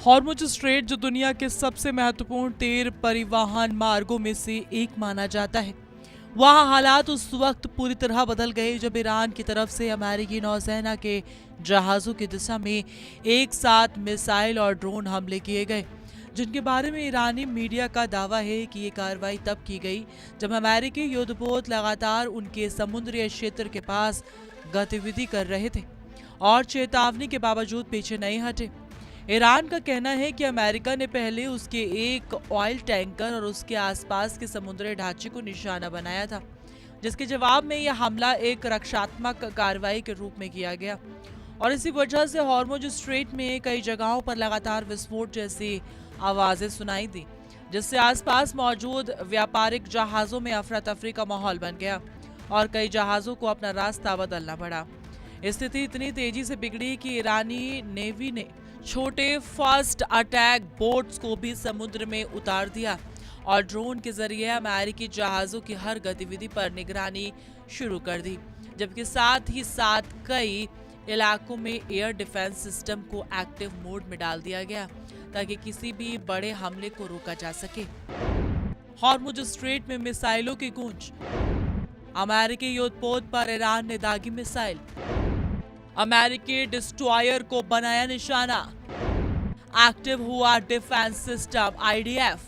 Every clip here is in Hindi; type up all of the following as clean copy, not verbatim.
हॉर्मुज स्ट्रेट जो दुनिया के सबसे महत्वपूर्ण तेल परिवहन मार्गों में से एक माना जाता है, वहाँ हालात उस वक्त पूरी तरह बदल गए जब ईरान की तरफ से अमेरिकी नौसेना के जहाज़ों की दिशा में एक साथ मिसाइल और ड्रोन हमले किए गए, जिनके बारे में ईरानी मीडिया का दावा है कि ये कार्रवाई तब की गई जब अमेरिकी युद्धपोत लगातार उनके समुद्री क्षेत्र के पास गतिविधि कर रहे थे और चेतावनी के बावजूद पीछे नहीं हटे। ईरान का कहना है कि अमेरिका ने पहले उसके एक ऑयल टैंकर और उसके आसपास के समुद्री ढांचे को निशाना बनाया था, जिसके जवाब में यह हमला एक रक्षात्मक कार्रवाई के रूप में किया गया और इसी वजह से हॉर्मुज स्ट्रेट में कई जगहों पर लगातार विस्फोट जैसी आवाजें सुनाई दी, जिससे आसपास मौजूद व्यापारिक जहाजों में अफरा तफरी का माहौल बन गया और कई जहाजों को अपना रास्ता बदलना पड़ा। स्थिति इतनी तेजी से बिगड़ी कि ईरानी नेवी ने छोटे फास्ट अटैक बोट्स को भी समुद्र में उतार दिया और ड्रोन के जरिए अमेरिकी जहाजों की हर गतिविधि पर निगरानी शुरू कर दी, जबकि साथ ही साथ कई इलाकों में एयर डिफेंस सिस्टम को एक्टिव मोड में डाल दिया गया ताकि किसी भी बड़े हमले को रोका जा सके। हॉर्मुज स्ट्रेट में मिसाइलों की गूंज, अमेरिकी युद्धपोत पर ईरान ने दागी मिसाइल, अमेरिकी डिस्ट्रॉयर को बनाया निशाना, एक्टिव हुआ डिफेंस सिस्टम आईडीएफ,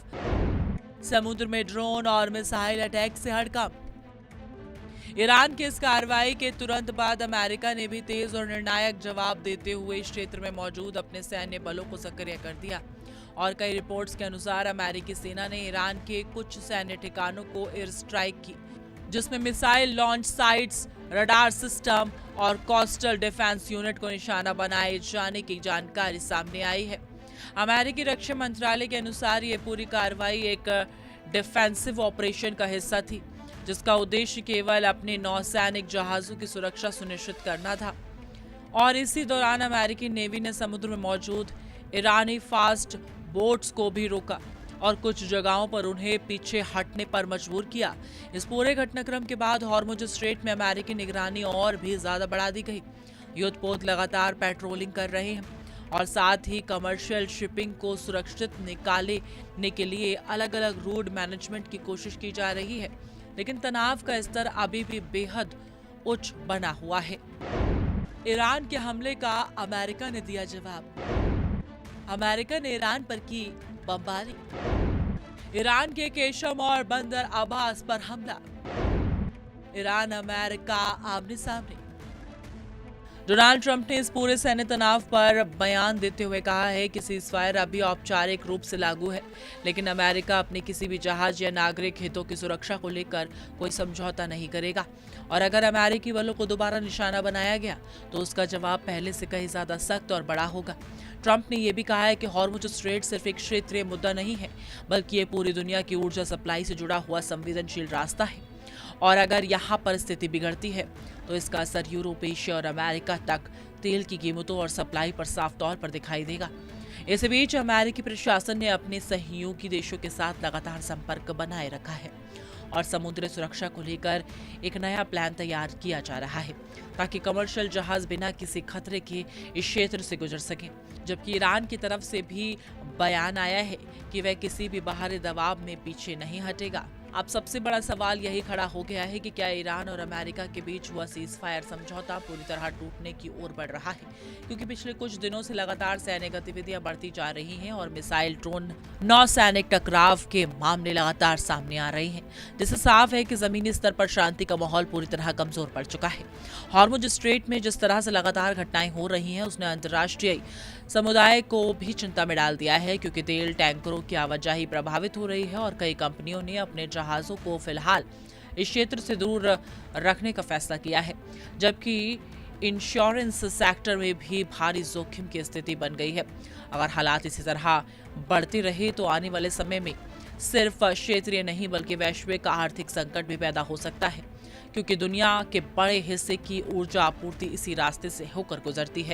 समुद्र में ड्रोन और मिसाइल अटैक से हड़कंप। ईरान की इस कार्रवाई के तुरंत बाद अमेरिका ने भी तेज और निर्णायक जवाब देते हुए इस क्षेत्र में मौजूद अपने सैन्य बलों को सक्रिय कर दिया और कई रिपोर्ट्स के अनुसार अमेरिकी सेना ने ईरान के कुछ सैन्य ठिकानों को एयर स्ट्राइक की, जिसमें missile launch sites, radar system और कोस्टल डिफेंस यूनिट को निशाना बनाए जाने की जानकारी सामने आई है। अमेरिकी रक्षा मंत्रालय के अनुसार ये पूरी कार्रवाई एक डिफेंसिव ऑपरेशन का हिस्सा थी, जिसका उद्देश्य केवल अपने नौसैनिक जहाजों की सुरक्षा सुनिश्चित करना था और इसी दौरान अमेरिकी नेवी ने समुद्र में मौजूद ईरानी फास्ट बोट्स को भी रोका और कुछ जगहों पर उन्हें पीछे हटने पर मजबूर किया। इस पूरे घटनाक्रम के बाद हॉर्मुज स्ट्रेट में अमेरिकी निगरानी और भी ज्यादा बढ़ा दी गई। युद्धपोत लगातार पेट्रोलिंग कर रहे हैं और साथ ही कमर्शियल शिपिंग को सुरक्षित निकालने के लिए अलग अलग रूट मैनेजमेंट की कोशिश की जा रही है, लेकिन तनाव का स्तर अभी भी बेहद उच्च बना हुआ है। ईरान के हमले का अमेरिका ने दिया जवाब, अमेरिका ने ईरान पर की बमबारी, ईरान के केशम और बंदर अब्बास पर हमला, ईरान अमेरिका आमने सामने। डोनाल्ड ट्रंप ने इस पूरे सैन्य तनाव पर बयान देते हुए कहा है कि सीजफायर अभी औपचारिक रूप से लागू है, लेकिन अमेरिका अपने किसी भी जहाज या नागरिक हितों की सुरक्षा को लेकर कोई समझौता नहीं करेगा और अगर अमेरिकी बलों को दोबारा निशाना बनाया गया तो उसका जवाब पहले से कहीं ज्यादा सख्त और बड़ा होगा। ट्रंप ने यह भी कहा है कि हॉर्मुज स्ट्रेट सिर्फ एक क्षेत्रीय मुद्दा नहीं है, बल्कि ये पूरी दुनिया की ऊर्जा सप्लाई से जुड़ा हुआ संवेदनशील रास्ता है और अगर यहाँ पर स्थिति बिगड़ती है तो इसका असर यूरोप, एशिया और अमेरिका तक तेल की कीमतों और सप्लाई पर साफ तौर पर दिखाई देगा। इस बीच अमेरिकी प्रशासन ने अपने सहयोगी देशों के साथ लगातार संपर्क बनाए रखा है और समुद्री सुरक्षा को लेकर एक नया प्लान तैयार किया जा रहा है ताकि कमर्शियल जहाज बिना किसी खतरे के इस क्षेत्र से गुजर सकें, जबकि ईरान की तरफ से भी बयान आया है कि वह किसी भी बाहरी दबाव में पीछे नहीं हटेगा। अब सबसे बड़ा सवाल यही खड़ा हो गया है कि क्या ईरान और अमेरिका के बीच हुआ सीजफायर समझौता पूरी तरह टूटने की ओर बढ़ रहा है, क्योंकि पिछले कुछ दिनों से लगातार सैन्य गतिविधियां बढ़ती जा रही हैं और मिसाइल, ड्रोन, नौसैनिक टकराव के मामले लगातार सामने आ रहे हैं, जिससे साफ है कि जमीनी स्तर पर शांति का माहौल पूरी तरह कमजोर पड़ चुका है। हॉर्मुज स्ट्रेट में जिस तरह से लगातार घटनाएं हो रही हैं, उसने अंतर्राष्ट्रीय समुदाय को भी चिंता में डाल दिया है, क्योंकि तेल टैंकरों की आवाजाही प्रभावित हो रही है और कई कंपनियों ने अपने जहाजों को फिलहाल इस क्षेत्र से दूर रखने का फैसला किया है, जबकि इंश्योरेंस सेक्टर में भी भारी जोखिम की स्थिति बन गई है। अगर हालात इसी तरह बढ़ते रहे तो आने वाले समय में सिर्फ क्षेत्रीय नहीं बल्कि वैश्विक आर्थिक संकट भी पैदा हो सकता है, क्योंकि दुनिया के बड़े हिस्से की ऊर्जा आपूर्ति इसी रास्ते से होकर गुजरती है।